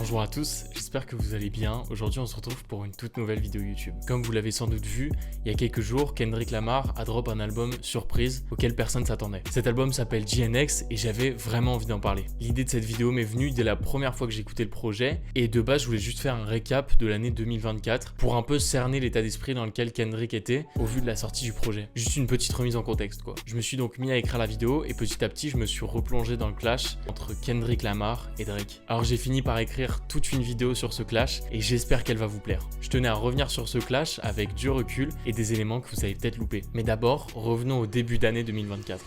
Bonjour à tous, j'espère que vous allez bien. Aujourd'hui on se retrouve pour une toute nouvelle vidéo YouTube. Comme vous l'avez sans doute vu, il y a quelques jours, Kendrick Lamar a drop un album surprise auquel personne s'attendait. Cet album s'appelle GNX et j'avais vraiment envie d'en parler. L'idée de cette vidéo m'est venue dès la première fois que j'ai écouté le projet et de base je voulais juste faire un récap de l'année 2024 pour un peu cerner l'état d'esprit dans lequel Kendrick était au vu de la sortie du projet. Juste une petite remise en contexte quoi. Je me suis donc mis à écrire la vidéo et petit à petit je me suis replongé dans le clash entre Kendrick Lamar et Drake. Alors j'ai fini par écrire toute une vidéo sur ce clash et j'espère qu'elle va vous plaire. Je tenais à revenir sur ce clash avec du recul et des éléments que vous avez peut-être loupés. Mais d'abord, revenons au début d'année 2024.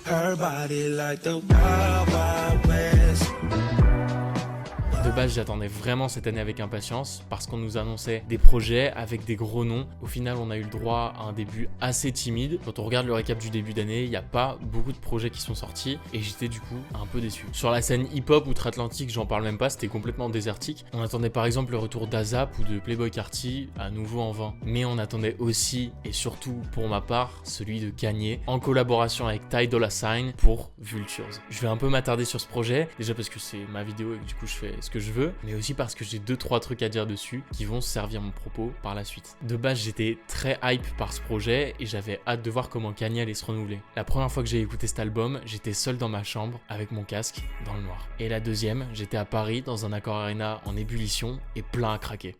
De base, j'attendais vraiment cette année avec impatience parce qu'on nous annonçait des projets avec des gros noms. Au final, on a eu le droit à un début assez timide. Quand on regarde le récap du début d'année, il n'y a pas beaucoup de projets qui sont sortis et j'étais du coup un peu déçu. Sur la scène hip-hop outre-Atlantique, j'en parle même pas, c'était complètement désertique. On attendait par exemple le retour d'A$AP ou de Playboi Carti à nouveau en vain. Mais on attendait aussi et surtout pour ma part celui de Kanye en collaboration avec Ty Dolla $ign pour Vultures. Je vais un peu m'attarder sur ce projet, déjà parce que c'est ma vidéo et que du coup je fais ce que je veux, mais aussi parce que j'ai 2-3 trucs à dire dessus qui vont servir mon propos par la suite. De base, j'étais très hype par ce projet et j'avais hâte de voir comment Kanye allait se renouveler. La première fois que j'ai écouté cet album, j'étais seul dans ma chambre avec mon casque dans le noir. Et la deuxième, j'étais à Paris dans un Accor Arena en ébullition et plein à craquer.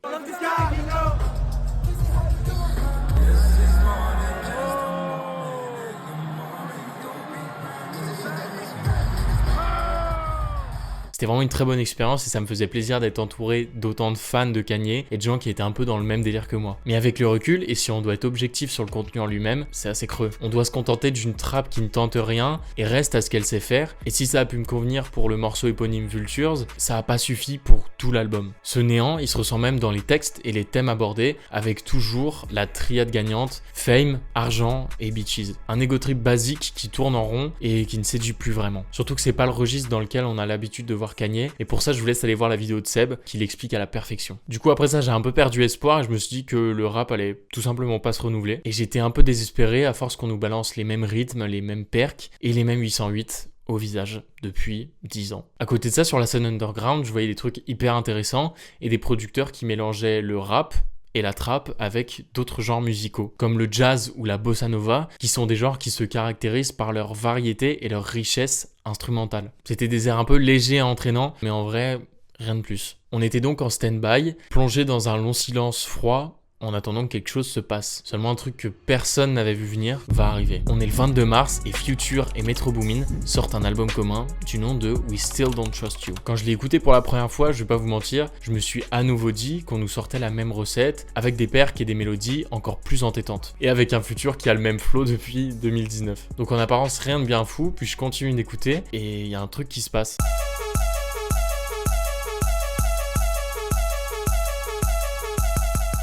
C'était vraiment une très bonne expérience et ça me faisait plaisir d'être entouré d'autant de fans de Kanye et de gens qui étaient un peu dans le même délire que moi. Mais avec le recul, et si on doit être objectif sur le contenu en lui-même, c'est assez creux. On doit se contenter d'une trappe qui ne tente rien et reste à ce qu'elle sait faire. Et si ça a pu me convenir pour le morceau éponyme Vultures, ça n'a pas suffi pour tout l'album. Ce néant, il se ressent même dans les textes et les thèmes abordés, avec toujours la triade gagnante, fame, argent et bitches. Un ego trip basique qui tourne en rond et qui ne séduit plus vraiment. Surtout que c'est pas le registre dans lequel on a l'habitude de voir Kanye, et pour ça je vous laisse aller voir la vidéo de Seb qui l'explique à la perfection. Du coup après ça j'ai un peu perdu espoir et je me suis dit que le rap allait tout simplement pas se renouveler et j'étais un peu désespéré à force qu'on nous balance les mêmes rythmes, les mêmes percs et les mêmes 808 au visage depuis 10 ans. À côté de ça, sur la scène underground, je voyais des trucs hyper intéressants et des producteurs qui mélangeaient le rap et la trap avec d'autres genres musicaux, comme le jazz ou la bossa nova, qui sont des genres qui se caractérisent par leur variété et leur richesse instrumentale. C'était des airs un peu légers et entraînants, mais en vrai, rien de plus. On était donc en stand-by, plongé dans un long silence froid, en attendant que quelque chose se passe. Seulement un truc que personne n'avait vu venir va arriver. On est le 22 mars et Future et Metro Boomin sortent un album commun du nom de We Still Don't Trust You. Quand je l'ai écouté pour la première fois, je vais pas vous mentir, je me suis à nouveau dit qu'on nous sortait la même recette, avec des percs et des mélodies encore plus entêtantes. Et avec un Future qui a le même flow depuis 2019. Donc en apparence rien de bien fou, puis je continue d'écouter et il y a un truc qui se passe.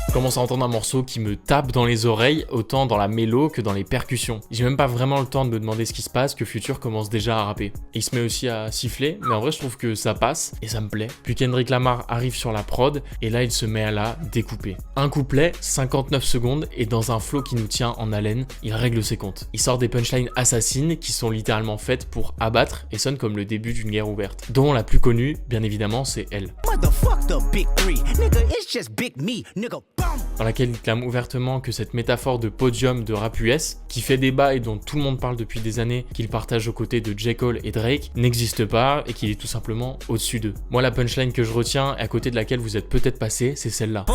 Je commence à entendre un morceau qui me tape dans les oreilles, autant dans la mélo que dans les percussions. J'ai même pas vraiment le temps de me demander ce qui se passe que Future commence déjà à rapper. Et il se met aussi à siffler, mais en vrai je trouve que ça passe et ça me plaît. Puis Kendrick Lamar arrive sur la prod et là il se met à la découper. Un couplet, 59 secondes et dans un flow qui nous tient en haleine, il règle ses comptes. Il sort des punchlines assassines qui sont littéralement faites pour abattre et sonnent comme le début d'une guerre ouverte. Dont la plus connue, bien évidemment, c'est elle. Dans laquelle il clame ouvertement que cette métaphore de podium de rap US, qui fait débat et dont tout le monde parle depuis des années, qu'il partage aux côtés de J. Cole et Drake, n'existe pas et qu'il est tout simplement au-dessus d'eux. Moi, la punchline que je retiens, à côté de laquelle vous êtes peut-être passé, c'est celle-là.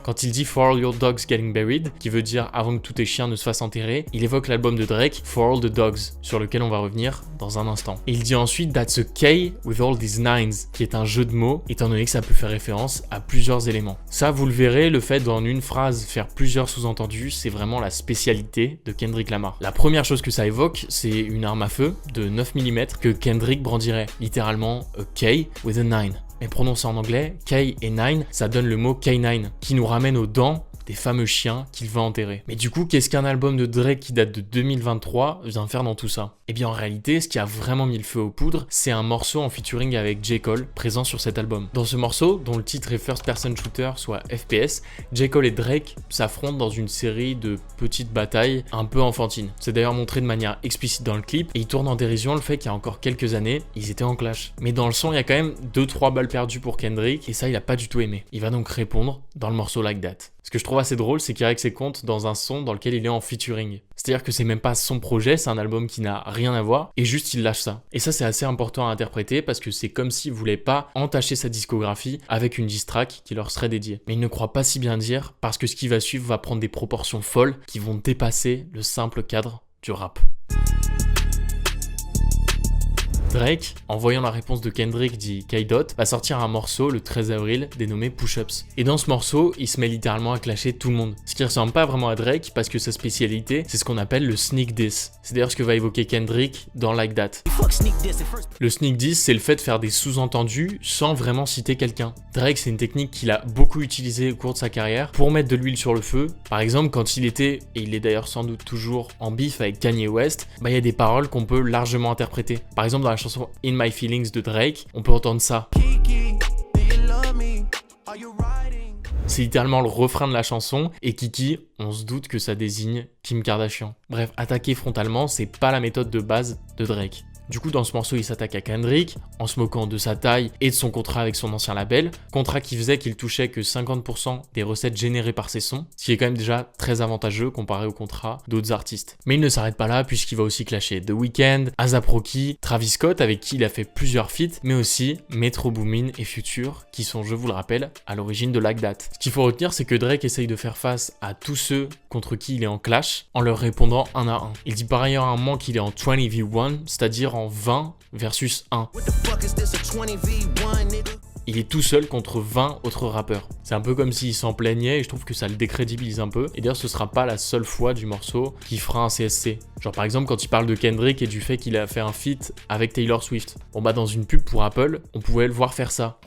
Quand il dit For all your dogs getting buried, qui veut dire avant que tous tes chiens ne se fassent enterrer, il évoque l'album de Drake, For all the dogs, sur lequel on va revenir dans un instant. Et il dit ensuite That's a K with all these nines, qui est un jeu de mots, étant donné que ça peut faire référence à plusieurs éléments. Ça, vous le verrez, le fait d'en une phrase faire plusieurs sous-entendus, c'est vraiment la spécialité de Kendrick Lamar. La première chose que ça évoque, c'est une arme à feu de 9 mm que Kendrick brandirait, littéralement a K with a 9. Mais prononcé en anglais, K et 9, ça donne le mot K9, qui nous ramène aux dents des fameux chiens qu'il va enterrer. Mais du coup, qu'est-ce qu'un album de Drake qui date de 2023 vient faire dans tout ça? Eh bien en réalité, ce qui a vraiment mis le feu aux poudres, c'est un morceau en featuring avec J. Cole, présent sur cet album. Dans ce morceau, dont le titre est First Person Shooter, soit FPS, J. Cole et Drake s'affrontent dans une série de petites batailles un peu enfantines. C'est d'ailleurs montré de manière explicite dans le clip, et il tourne en dérision le fait qu'il y a encore quelques années, ils étaient en clash. Mais dans le son, il y a quand même 2-3 balles perdues pour Kendrick, et ça il a pas du tout aimé. Il va donc répondre dans le morceau Like That. Ce que je trouve assez drôle, c'est qu'il règle ses comptes dans un son dans lequel il est en featuring. C'est-à-dire que c'est même pas son projet, c'est un album qui n'a rien à voir, et juste il lâche ça. Et ça c'est assez important à interpréter parce que c'est comme s'il voulait pas entacher sa discographie avec une diss track qui leur serait dédiée. Mais il ne croit pas si bien dire parce que ce qui va suivre va prendre des proportions folles qui vont dépasser le simple cadre du rap. Drake, en voyant la réponse de Kendrick dit K-Dot, va sortir un morceau le 13 avril dénommé Push-Ups. Et dans ce morceau, il se met littéralement à clasher tout le monde. Ce qui ressemble pas vraiment à Drake parce que sa spécialité, c'est ce qu'on appelle le sneak diss. C'est d'ailleurs ce que va évoquer Kendrick dans Like That. Le sneak diss, c'est le fait de faire des sous-entendus sans vraiment citer quelqu'un. Drake, c'est une technique qu'il a beaucoup utilisée au cours de sa carrière pour mettre de l'huile sur le feu. Par exemple, quand il était, et il est d'ailleurs sans doute toujours en bif avec Kanye West, il y a des paroles qu'on peut largement interpréter. Par exemple, dans la chanson In My Feelings de Drake, on peut entendre ça. C'est littéralement le refrain de la chanson, et Kiki, on se doute que ça désigne Kim Kardashian. Bref, attaquer frontalement, c'est pas la méthode de base de Drake. Du coup, dans ce morceau, il s'attaque à Kendrick, en se moquant de sa taille et de son contrat avec son ancien label, contrat qui faisait qu'il touchait que 50% des recettes générées par ses sons, ce qui est quand même déjà très avantageux comparé au contrat d'autres artistes. Mais il ne s'arrête pas là, puisqu'il va aussi clasher The Weeknd, A$AP Rocky, Travis Scott, avec qui il a fait plusieurs feats, mais aussi Metro Boomin et Future, qui sont, je vous le rappelle, à l'origine de Like That. Ce qu'il faut retenir, c'est que Drake essaye de faire face à tous ceux contre qui il est en clash, en leur répondant un à un. Il dit par ailleurs à un moment qu'il est en 20v1, c'est-à-dire en 20 versus 1. Il est tout seul contre 20 autres rappeurs. C'est un peu comme s'il s'en plaignait et je trouve que ça le décrédibilise un peu. Et d'ailleurs, ce sera pas la seule fois du morceau qu'il fera un CSC. Genre par exemple quand il parle de Kendrick et du fait qu'il a fait un feat avec Taylor Swift. Bon dans une pub pour Apple, on pouvait le voir faire ça.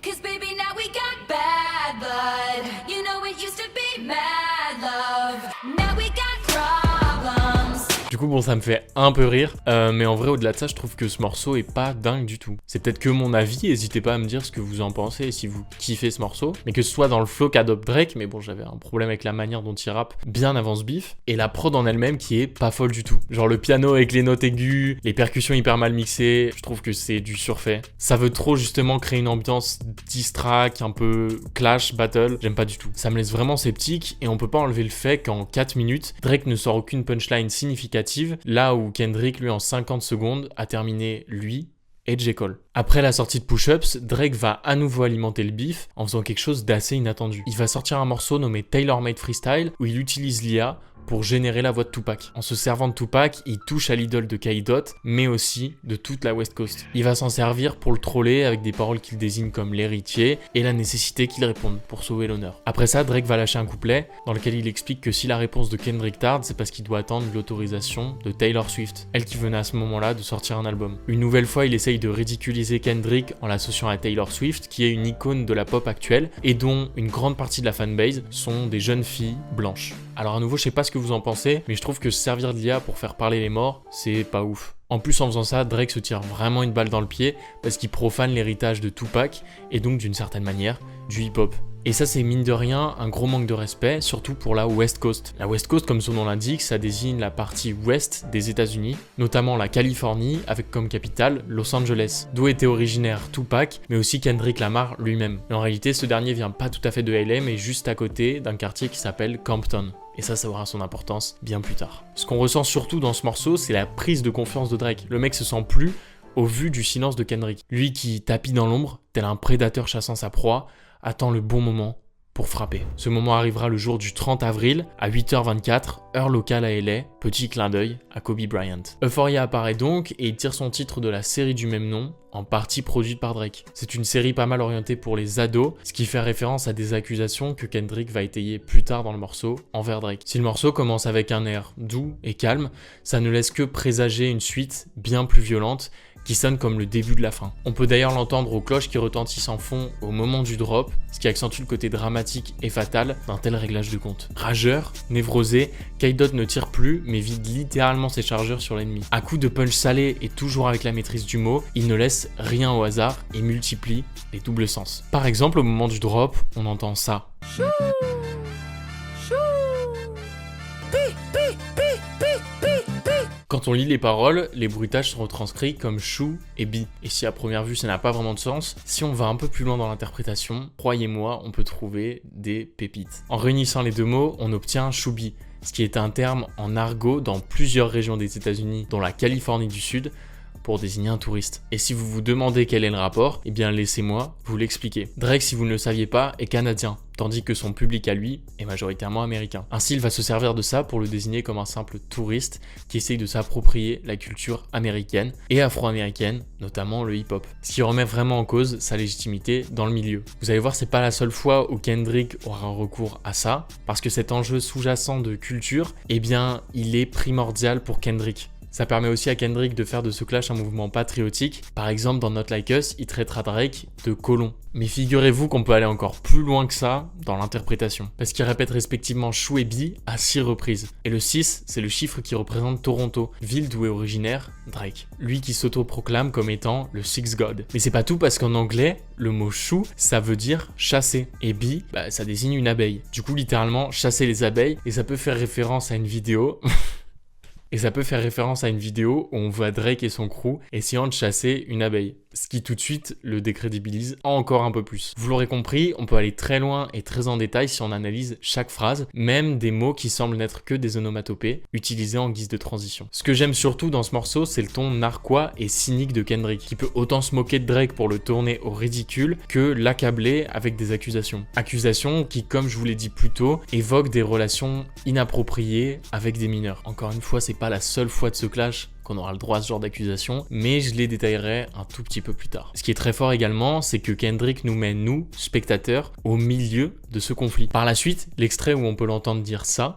Du coup, bon, ça me fait un peu rire, mais en vrai, au-delà de ça, je trouve que ce morceau est pas dingue du tout. C'est peut-être que mon avis, n'hésitez pas à me dire ce que vous en pensez et si vous kiffez ce morceau, mais que ce soit dans le flow qu'adopte Drake, mais bon, j'avais un problème avec la manière dont il rappe bien avant ce beef, et la prod en elle-même qui est pas folle du tout. Genre le piano avec les notes aiguës, les percussions hyper mal mixées, je trouve que c'est du surfait. Ça veut trop justement créer une ambiance diss track, un peu clash, battle, j'aime pas du tout. Ça me laisse vraiment sceptique, et on peut pas enlever le fait qu'en 4 minutes, Drake ne sort aucune punchline significative, là où Kendrick, lui, en 50 secondes, a terminé, lui, et J. Cole. Après la sortie de Push-Ups, Drake va à nouveau alimenter le beef en faisant quelque chose d'assez inattendu. Il va sortir un morceau nommé Tailor Made Freestyle, où il utilise l'IA pour générer la voix de Tupac. En se servant de Tupac, il touche à l'idole de K-Dot, mais aussi de toute la West Coast. Il va s'en servir pour le troller avec des paroles qu'il désigne comme l'héritier et la nécessité qu'il réponde pour sauver l'honneur. Après ça, Drake va lâcher un couplet dans lequel il explique que si la réponse de Kendrick tarde, c'est parce qu'il doit attendre l'autorisation de Taylor Swift, elle qui venait à ce moment-là de sortir un album. Une nouvelle fois, il essaye de ridiculiser Kendrick en l'associant à Taylor Swift, qui est une icône de la pop actuelle et dont une grande partie de la fanbase sont des jeunes filles blanches. Alors à nouveau, je sais pas ce que vous en pensez, mais je trouve que se servir de l'IA pour faire parler les morts, c'est pas ouf. En plus, en faisant ça, Drake se tire vraiment une balle dans le pied parce qu'il profane l'héritage de Tupac et donc d'une certaine manière du hip-hop. Et ça, c'est mine de rien un gros manque de respect, surtout pour la West Coast. La West Coast, comme son nom l'indique, ça désigne la partie ouest des États-Unis, notamment la Californie, avec comme capitale Los Angeles, d'où était originaire Tupac, mais aussi Kendrick Lamar lui-même. Mais en réalité, ce dernier vient pas tout à fait de LA, mais juste à côté d'un quartier qui s'appelle Compton. Et ça aura son importance bien plus tard. Ce qu'on ressent surtout dans ce morceau, c'est la prise de confiance de Drake. Le mec se sent plus au vu du silence de Kendrick. Lui qui tapit dans l'ombre, tel un prédateur chassant sa proie, attend le bon moment pour frapper. Ce moment arrivera le jour du 30 avril à 8h24, heure locale à LA, petit clin d'œil à Kobe Bryant. Euphoria apparaît donc et il tire son titre de la série du même nom, en partie produite par Drake. C'est une série pas mal orientée pour les ados, ce qui fait référence à des accusations que Kendrick va étayer plus tard dans le morceau envers Drake. Si le morceau commence avec un air doux et calme, ça ne laisse que présager une suite bien plus violente qui sonne comme le début de la fin. On peut d'ailleurs l'entendre aux cloches qui retentissent en fond au moment du drop, ce qui accentue le côté dramatique et fatal d'un tel réglage de compte. Rageur, névrosé, Kaidot ne tire plus mais vide littéralement ses chargeurs sur l'ennemi. À coup de punch salé et toujours avec la maîtrise du mot, il ne laisse rien au hasard et multiplie les doubles sens. Par exemple, au moment du drop, on entend ça. Chou, chou, pi, pi, pi, pi, pi, pi. Quand on lit les paroles, les bruitages sont retranscrits comme chou et bi. Et si à première vue ça n'a pas vraiment de sens, si on va un peu plus loin dans l'interprétation, croyez-moi, on peut trouver des pépites. En réunissant les deux mots, on obtient choubi, ce qui est un terme en argot dans plusieurs régions des États-Unis, dont la Californie du Sud, pour désigner un touriste. Et si vous vous demandez quel est le rapport, eh bien laissez-moi vous l'expliquer. Drake, si vous ne le saviez pas, est canadien, tandis que son public à lui est majoritairement américain. Ainsi, il va se servir de ça pour le désigner comme un simple touriste qui essaye de s'approprier la culture américaine et afro-américaine, notamment le hip-hop. Ce qui remet vraiment en cause sa légitimité dans le milieu. Vous allez voir, c'est pas la seule fois où Kendrick aura recours à ça, parce que cet enjeu sous-jacent de culture, eh bien, il est primordial pour Kendrick. Ça permet aussi à Kendrick de faire de ce clash un mouvement patriotique. Par exemple, dans Not Like Us, il traitera Drake de colon. Mais figurez-vous qu'on peut aller encore plus loin que ça dans l'interprétation. Parce qu'il répète respectivement chou et bi à 6 reprises. Et le 6, c'est le chiffre qui représente Toronto, ville d'où est originaire Drake. Lui qui s'auto-proclame comme étant le Six God. Mais c'est pas tout, parce qu'en anglais, le mot chou, ça veut dire chasser. Et bi, ça désigne une abeille. Du coup, littéralement, chasser les abeilles. Et ça peut faire référence à une vidéo... Et ça peut faire référence à une vidéo où on voit Drake et son crew essayant de chasser une abeille. Ce qui tout de suite le décrédibilise encore un peu plus. Vous l'aurez compris, on peut aller très loin et très en détail si on analyse chaque phrase, même des mots qui semblent n'être que des onomatopées, utilisés en guise de transition. Ce que j'aime surtout dans ce morceau, c'est le ton narquois et cynique de Kendrick, qui peut autant se moquer de Drake pour le tourner au ridicule que l'accabler avec des accusations. Accusations qui, comme je vous l'ai dit plus tôt, évoquent des relations inappropriées avec des mineurs. Encore une fois, c'est pas la seule fois de ce clash qu'on aura le droit à ce genre d'accusation, mais je les détaillerai un tout petit peu plus tard. Ce qui est très fort également, c'est que Kendrick nous met, nous, spectateurs, au milieu de ce conflit. Par la suite, l'extrait où on peut l'entendre dire ça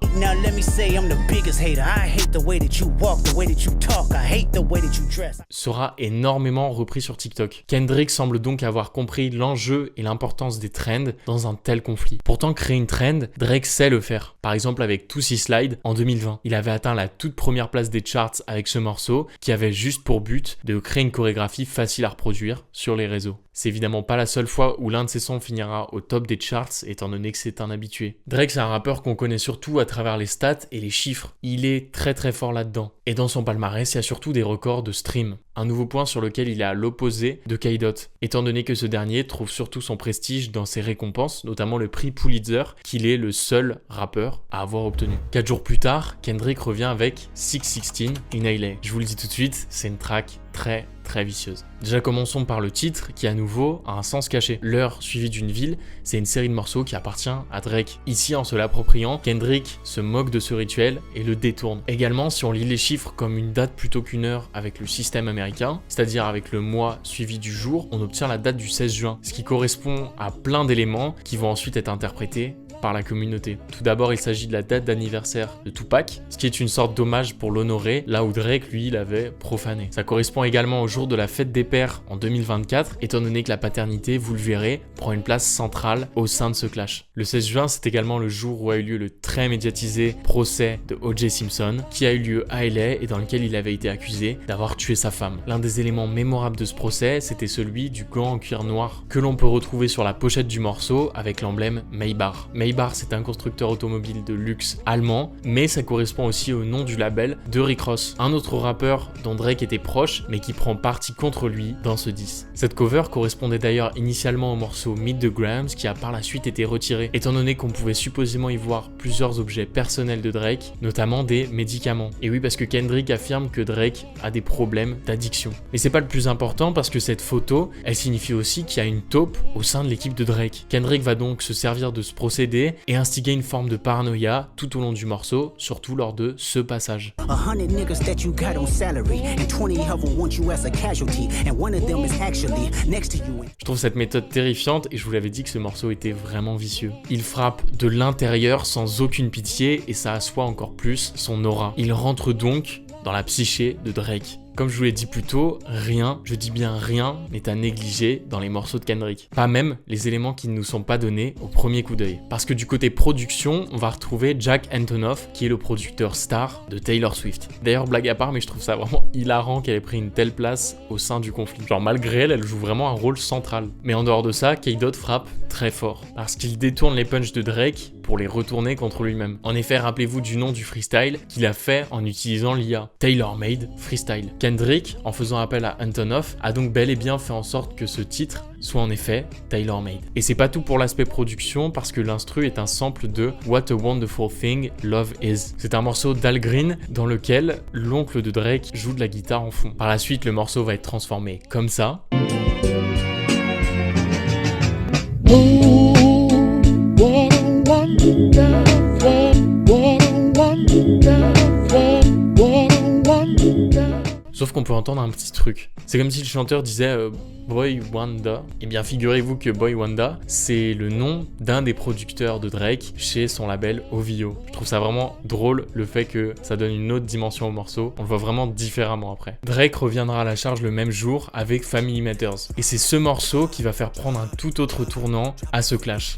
sera énormément repris sur TikTok. Kendrick semble donc avoir compris l'enjeu et l'importance des trends dans un tel conflit. Pourtant, créer une trend, Drake sait le faire. Par exemple avec Tootsie Slide en 2020. Il avait atteint la toute première place des charts avec ce morceau qui avait juste pour but de créer une chorégraphie facile à reproduire sur les réseaux. C'est évidemment pas la seule fois où l'un de ses sons finira au top des charts, étant donné que c'est un habitué. Drake, c'est un rappeur qu'on connaît surtout à travers les stats et les chiffres. Il est très très fort là-dedans. Et dans son palmarès, il y a surtout des records de stream. Un nouveau point sur lequel il est à l'opposé de Kaidot, étant donné que ce dernier trouve surtout son prestige dans ses récompenses, notamment le prix Pulitzer, qu'il est le seul rappeur à avoir obtenu. 4 jours plus tard, Kendrick revient avec 616 in LA. Je vous le dis tout de suite, c'est une track très vicieuse. Déjà, commençons par le titre qui à nouveau a un sens caché. L'heure suivie d'une ville, c'est une série de morceaux qui appartient à Drake. Ici, en se l'appropriant, Kendrick se moque de ce rituel et le détourne. Également, si on lit les chiffres comme une date plutôt qu'une heure avec le système américain, c'est-à-dire avec le mois suivi du jour, on obtient la date du 16 juin, ce qui correspond à plein d'éléments qui vont ensuite être interprétés par la communauté. Tout d'abord, il s'agit de la date d'anniversaire de Tupac, ce qui est une sorte d'hommage pour l'honorer, là où Drake, lui, l'avait profané. Ça correspond également au jour de la fête des pères en 2024, étant donné que la paternité, vous le verrez, prend une place centrale au sein de ce clash. Le 16 juin, c'est également le jour où a eu lieu le très médiatisé procès de O.J. Simpson, qui a eu lieu à LA et dans lequel il avait été accusé d'avoir tué sa femme. L'un des éléments mémorables de ce procès, c'était celui du gant en cuir noir, que l'on peut retrouver sur la pochette du morceau avec l'emblème Maybach. Maybach, c'est un constructeur automobile de luxe allemand, mais ça correspond aussi au nom du label de Rick Ross, un autre rappeur dont Drake était proche, mais qui prend parti contre lui dans ce 10. Cette cover correspondait d'ailleurs initialement au morceau Meet the Grams, qui a par la suite été retiré, étant donné qu'on pouvait supposément y voir plusieurs objets personnels de Drake, notamment des médicaments. Et oui, parce que Kendrick affirme que Drake a des problèmes d'addiction. Mais c'est pas le plus important, parce que cette photo, elle signifie aussi qu'il y a une taupe au sein de l'équipe de Drake. Kendrick va donc se servir de ce procédé et instiguer une forme de paranoïa tout au long du morceau, surtout lors de ce passage. Je trouve cette méthode terrifiante et je vous l'avais dit que ce morceau était vraiment vicieux. Il frappe de l'intérieur sans aucune pitié et ça assoit encore plus son aura. Il rentre donc dans la psyché de Drake. Comme je vous l'ai dit plus tôt, rien, je dis bien rien, n'est à négliger dans les morceaux de Kendrick. Pas même les éléments qui ne nous sont pas donnés au premier coup d'œil. Parce que du côté production, on va retrouver Jack Antonoff, qui est le producteur star de Taylor Swift. D'ailleurs, blague à part, mais je trouve ça vraiment hilarant qu'elle ait pris une telle place au sein du conflit. Genre malgré elle, elle joue vraiment un rôle central. Mais en dehors de ça, K-Dot frappe très fort. Parce qu'il détourne les punchs de Drake pour les retourner contre lui-même. En effet, rappelez-vous du nom du freestyle qu'il a fait en utilisant l'IA. Tailor-made freestyle. Kendrick, en faisant appel à Antonoff, a donc bel et bien fait en sorte que ce titre soit en effet tailor-made. Et c'est pas tout pour l'aspect production, parce que l'instru est un sample de What a Wonderful Thing Love Is. C'est un morceau d'Al Green dans lequel l'oncle de Drake joue de la guitare en fond. Par la suite, le morceau va être transformé comme ça. Sauf qu'on peut entendre un petit truc. C'est comme si le chanteur disait Boy Wanda. Et bien figurez-vous que Boy Wanda, c'est le nom d'un des producteurs de Drake chez son label OVO. Je trouve ça vraiment drôle, le fait que ça donne une autre dimension au morceau. On le voit vraiment différemment après. Drake reviendra à la charge le même jour avec Family Matters. Et c'est ce morceau qui va faire prendre un tout autre tournant à ce clash.